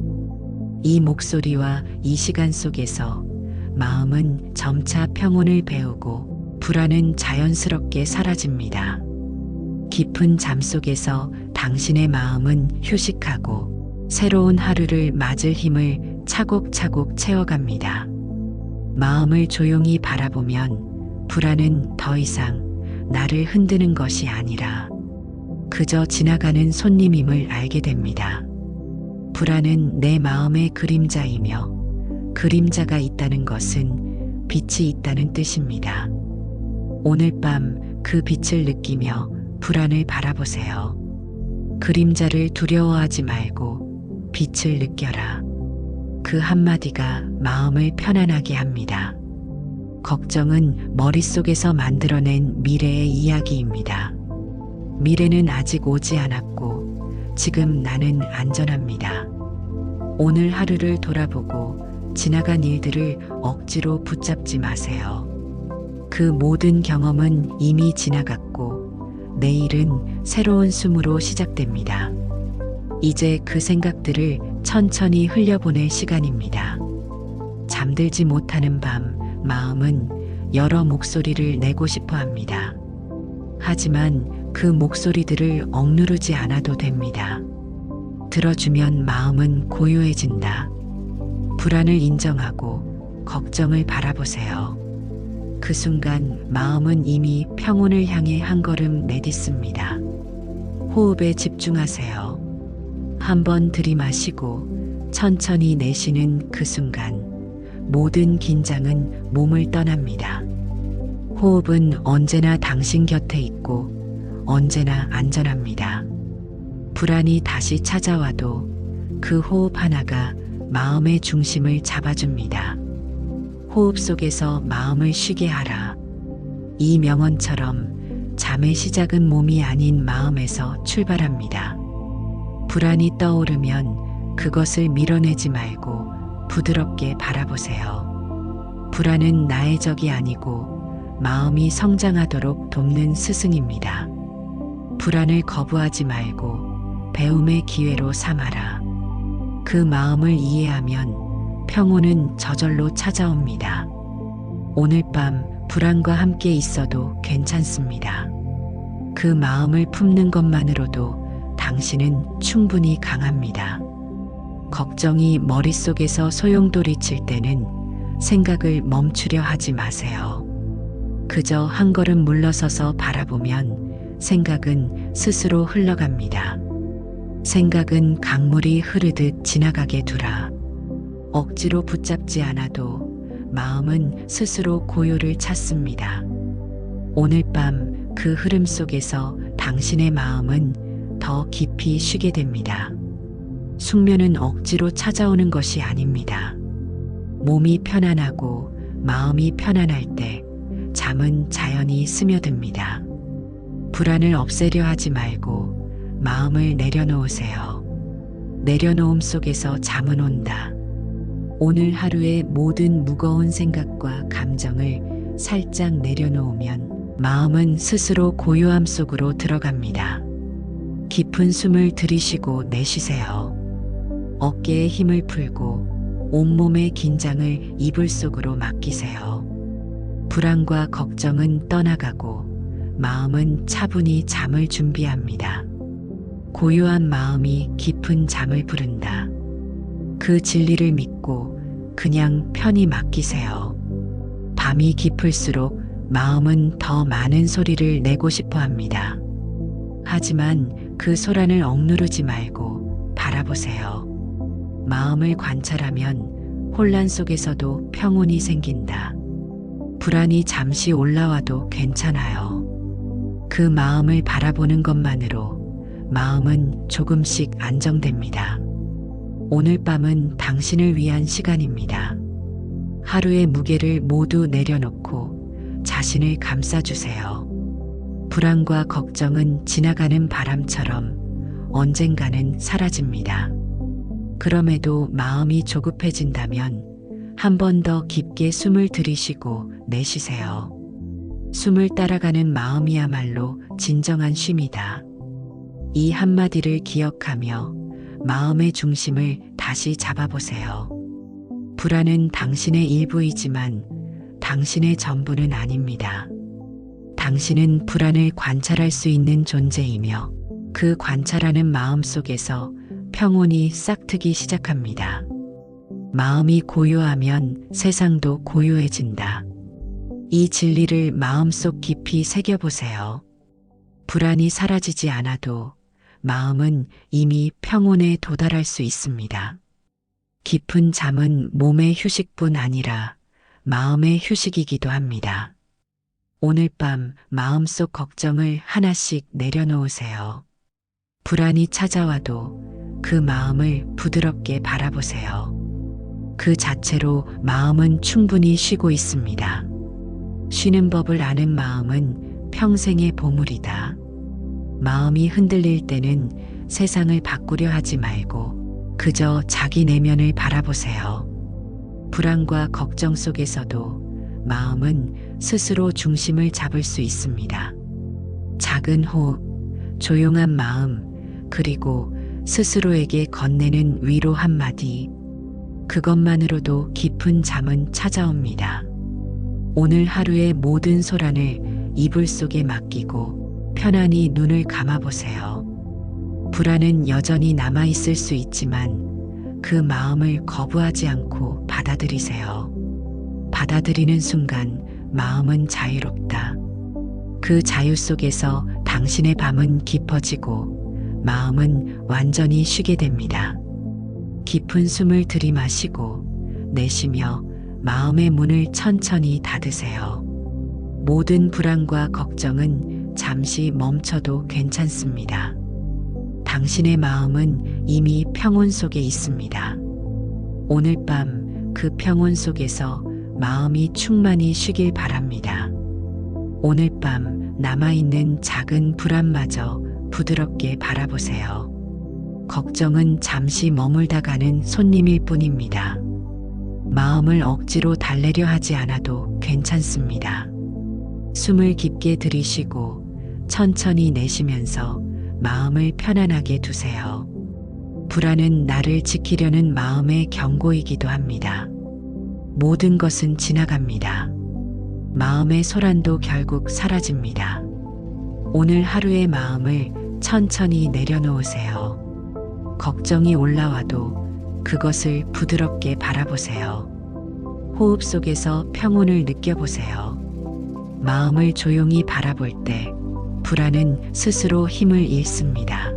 이 목소리와 이 시간 속에서 마음은 점차 평온을 배우고 불안은 자연스럽게 사라집니다. 깊은 잠 속에서 당신의 마음은 휴식하고 새로운 하루를 맞을 힘을 차곡차곡 채워갑니다. 마음을 조용히 바라보면 불안은 더 이상 나를 흔드는 것이 아니라 그저 지나가는 손님임을 알게 됩니다. 불안은 내 마음의 그림자이며 그림자가 있다는 것은 빛이 있다는 뜻입니다. 오늘 밤 그 빛을 느끼며 불안을 바라보세요. 그림자를 두려워하지 말고 빛을 느껴라. 그 한마디가 마음을 편안하게 합니다. 걱정은 머릿속에서 만들어낸 미래의 이야기입니다. 미래는 아직 오지 않았고 지금 나는 안전합니다. 오늘 하루를 돌아보고 지나간 일들을 억지로 붙잡지 마세요. 그 모든 경험은 이미 지나갔고 내일은 새로운 숨으로 시작됩니다. 이제 그 생각들을 천천히 흘려보낼 시간입니다. 잠들지 못하는 밤 마음은 여러 목소리를 내고 싶어 합니다. 하지만 그 목소리들을 억누르지 않아도 됩니다. 들어주면 마음은 고요해진다. 불안을 인정하고 걱정을 바라보세요. 그 순간 마음은 이미 평온을 향해 한 걸음 내딛습니다. 호흡에 집중하세요. 한번 들이마시고 천천히 내쉬는 그 순간 모든 긴장은 몸을 떠납니다. 호흡은 언제나 당신 곁에 있고 언제나 안전합니다. 불안이 다시 찾아와도 그 호흡 하나가 마음의 중심을 잡아줍니다. 호흡 속에서 마음을 쉬게 하라. 이 명언처럼 잠의 시작은 몸이 아닌 마음에서 출발합니다. 불안이 떠오르면 그것을 밀어내지 말고 부드럽게 바라보세요. 불안은 나의 적이 아니고 마음이 성장하도록 돕는 스승입니다. 불안을 거부하지 말고 배움의 기회로 삼아라. 그 마음을 이해하면 평온은 저절로 찾아옵니다. 오늘 밤 불안과 함께 있어도 괜찮습니다. 그 마음을 품는 것만으로도 당신은 충분히 강합니다. 걱정이 머릿속에서 소용돌이칠 때는 생각을 멈추려 하지 마세요. 그저 한 걸음 물러서서 바라보면 생각은 스스로 흘러갑니다. 생각은 강물이 흐르듯 지나가게 두라. 억지로 붙잡지 않아도 마음은 스스로 고요를 찾습니다. 오늘 밤 그 흐름 속에서 당신의 마음은 더 깊이 쉬게 됩니다. 숙면은 억지로 찾아오는 것이 아닙니다. 몸이 편안하고 마음이 편안할 때 잠은 자연히 스며듭니다. 불안을 없애려 하지 말고 마음을 내려놓으세요. 내려놓음 속에서 잠은 온다. 오늘 하루의 모든 무거운 생각과 감정을 살짝 내려놓으면 마음은 스스로 고요함 속으로 들어갑니다. 깊은 숨을 들이쉬고 내쉬세요. 어깨에 힘을 풀고 온몸의 긴장을 이불 속으로 맡기세요. 불안과 걱정은 떠나가고 마음은 차분히 잠을 준비합니다. 고요한 마음이 깊은 잠을 부른다. 그 진리를 믿고 그냥 편히 맡기세요. 밤이 깊을수록 마음은 더 많은 소리를 내고 싶어 합니다. 하지만 그 소란을 억누르지 말고 바라보세요. 마음을 관찰하면 혼란 속에서도 평온이 생긴다. 불안이 잠시 올라와도 괜찮아요. 그 마음을 바라보는 것만으로 마음은 조금씩 안정됩니다. 오늘 밤은 당신을 위한 시간입니다. 하루의 무게를 모두 내려놓고 자신을 감싸주세요. 불안과 걱정은 지나가는 바람처럼 언젠가는 사라집니다. 그럼에도 마음이 조급해진다면 한 번 더 깊게 숨을 들이쉬고 내쉬세요. 숨을 따라가는 마음이야말로 진정한 쉼이다. 이 한마디를 기억하며 마음의 중심을 다시 잡아보세요. 불안은 당신의 일부이지만 당신의 전부는 아닙니다. 당신은 불안을 관찰할 수 있는 존재이며 그 관찰하는 마음 속에서 평온이 싹트기 시작합니다. 마음이 고요하면 세상도 고요해진다. 이 진리를 마음속 깊이 새겨보세요. 불안이 사라지지 않아도 마음은 이미 평온에 도달할 수 있습니다. 깊은 잠은 몸의 휴식뿐 아니라 마음의 휴식이기도 합니다. 오늘 밤 마음속 걱정을 하나씩 내려놓으세요. 불안이 찾아와도 그 마음을 부드럽게 바라보세요. 그 자체로 마음은 충분히 쉬고 있습니다. 쉬는 법을 아는 마음은 평생의 보물이다. 마음이 흔들릴 때는 세상을 바꾸려 하지 말고 그저 자기 내면을 바라보세요. 불안과 걱정 속에서도 마음은 스스로 중심을 잡을 수 있습니다. 작은 호흡, 조용한 마음, 그리고 스스로에게 건네는 위로 한마디. 그것만으로도 깊은 잠은 찾아옵니다. 오늘 하루의 모든 소란을 이불 속에 맡기고 편안히 눈을 감아보세요. 불안은 여전히 남아있을 수 있지만 그 마음을 거부하지 않고 받아들이세요. 받아들이는 순간 마음은 자유롭다. 그 자유 속에서 당신의 밤은 깊어지고 마음은 완전히 쉬게 됩니다. 깊은 숨을 들이마시고 내쉬며 마음의 문을 천천히 닫으세요. 모든 불안과 걱정은 잠시 멈춰도 괜찮습니다. 당신의 마음은 이미 평온 속에 있습니다. 오늘 밤 그 평온 속에서 마음이 충만히 쉬길 바랍니다. 오늘 밤 남아있는 작은 불안마저 부드럽게 바라보세요. 걱정은 잠시 머물다 가는 손님일 뿐입니다. 마음을 억지로 달래려 하지 않아도 괜찮습니다. 숨을 깊게 들이쉬고 천천히 내쉬면서 마음을 편안하게 두세요. 불안은 나를 지키려는 마음의 경고이기도 합니다. 모든 것은 지나갑니다. 마음의 소란도 결국 사라집니다. 오늘 하루의 마음을 천천히 내려놓으세요. 걱정이 올라와도 그것을 부드럽게 바라보세요. 호흡 속에서 평온을 느껴보세요. 마음을 조용히 바라볼 때 불안은 스스로 힘을 잃습니다.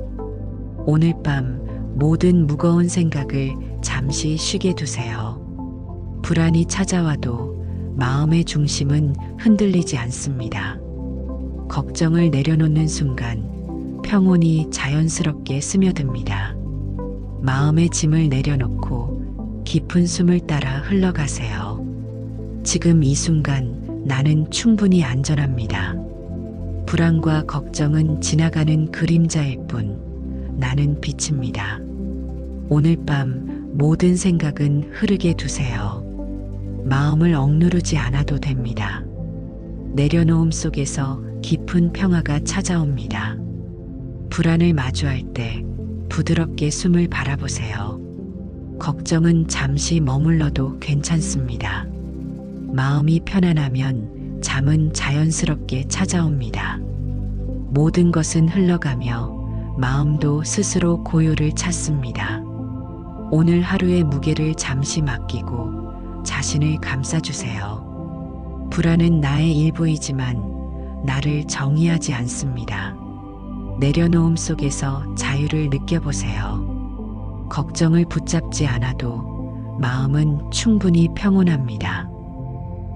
오늘 밤 모든 무거운 생각을 잠시 쉬게 두세요. 불안이 찾아와도 마음의 중심은 흔들리지 않습니다. 걱정을 내려놓는 순간 평온이 자연스럽게 스며듭니다. 마음의 짐을 내려놓고 깊은 숨을 따라 흘러가세요. 지금 이 순간 나는 충분히 안전합니다. 불안과 걱정은 지나가는 그림자일 뿐 나는 빛입니다. 오늘 밤 모든 생각은 흐르게 두세요. 마음을 억누르지 않아도 됩니다. 내려놓음 속에서 깊은 평화가 찾아옵니다. 불안을 마주할 때 부드럽게 숨을 바라보세요. 걱정은 잠시 머물러도 괜찮습니다. 마음이 편안하면 잠은 자연스럽게 찾아옵니다. 모든 것은 흘러가며 마음도 스스로 고요를 찾습니다. 오늘 하루의 무게를 잠시 맡기고 자신을 감싸주세요. 불안은 나의 일부이지만 나를 정의하지 않습니다. 내려놓음 속에서 자유를 느껴보세요. 걱정을 붙잡지 않아도 마음은 충분히 평온합니다.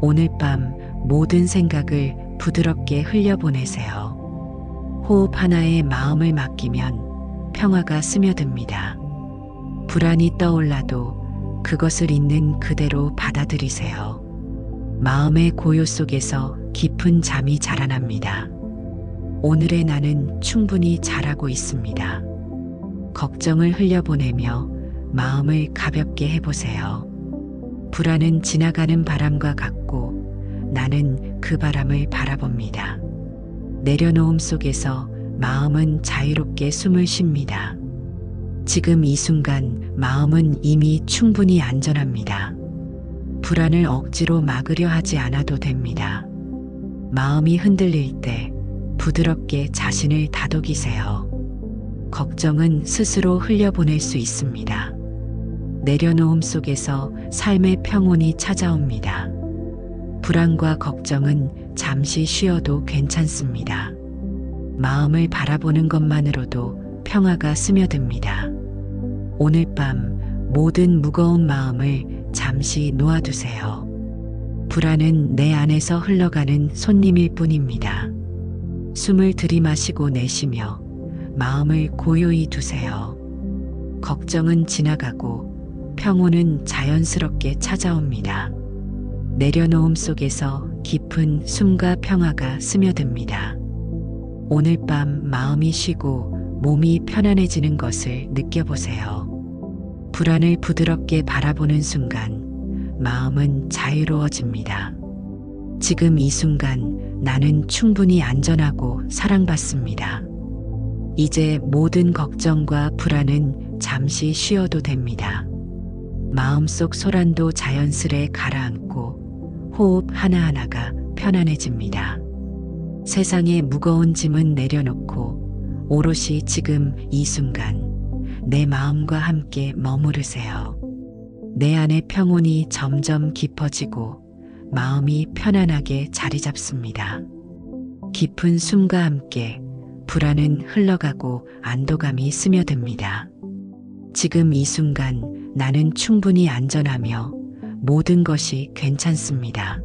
오늘 밤 모든 생각을 부드럽게 흘려보내세요. 호흡 하나에 마음을 맡기면 평화가 스며듭니다. 불안이 떠올라도 그것을 있는 그대로 받아들이세요. 마음의 고요 속에서 깊은 잠이 자라납니다. 오늘의 나는 충분히 잘하고 있습니다. 걱정을 흘려보내며 마음을 가볍게 해보세요. 불안은 지나가는 바람과 같고 나는 그 바람을 바라봅니다. 내려놓음 속에서 마음은 자유롭게 숨을 쉽니다. 지금 이 순간 마음은 이미 충분히 안전합니다. 불안을 억지로 막으려 하지 않아도 됩니다. 마음이 흔들릴 때 부드럽게 자신을 다독이세요. 걱정은 스스로 흘려보낼 수 있습니다. 내려놓음 속에서 삶의 평온이 찾아옵니다. 불안과 걱정은 잠시 쉬어도 괜찮습니다. 마음을 바라보는 것만으로도 평화가 스며듭니다. 오늘 밤 모든 무거운 마음을 잠시 놓아두세요. 불안은 내 안에서 흘러가는 손님일 뿐입니다. 숨을 들이마시고 내쉬며 마음을 고요히 두세요. 걱정은 지나가고 평온은 자연스럽게 찾아옵니다. 내려놓음 속에서 깊은 숨과 평화가 스며듭니다. 오늘 밤 마음이 쉬고 몸이 편안해지는 것을 느껴보세요. 불안을 부드럽게 바라보는 순간 마음은 자유로워집니다. 지금 이 순간 나는 충분히 안전하고 사랑받습니다. 이제 모든 걱정과 불안은 잠시 쉬어도 됩니다. 마음속 소란도 자연스레 가라앉고 호흡 하나하나가 편안해집니다. 세상의 무거운 짐은 내려놓고 오롯이 지금 이 순간 내 마음과 함께 머무르세요. 내 안의 평온이 점점 깊어지고 마음이 편안하게 자리 잡습니다. 깊은 숨과 함께 불안은 흘러가고 안도감이 스며듭니다. 지금 이 순간 나는 충분히 안전하며 모든 것이 괜찮습니다.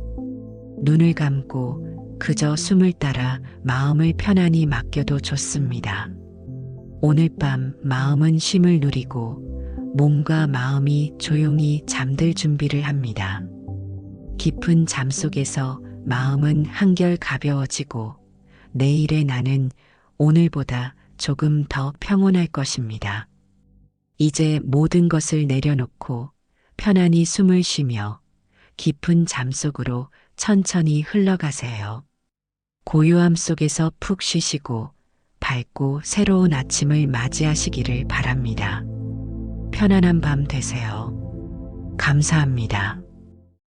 눈을 감고 그저 숨을 따라 마음을 편안히 맡겨도 좋습니다. 오늘 밤 마음은 쉼을 누리고 몸과 마음이 조용히 잠들 준비를 합니다. 깊은 잠 속에서 마음은 한결 가벼워지고 내일의 나는 오늘보다 조금 더 평온할 것입니다. 이제 모든 것을 내려놓고 편안히 숨을 쉬며 깊은 잠 속으로 천천히 흘러가세요. 고요함 속에서 푹 쉬시고 밝고 새로운 아침을 맞이하시기를 바랍니다. 편안한 밤 되세요. 감사합니다.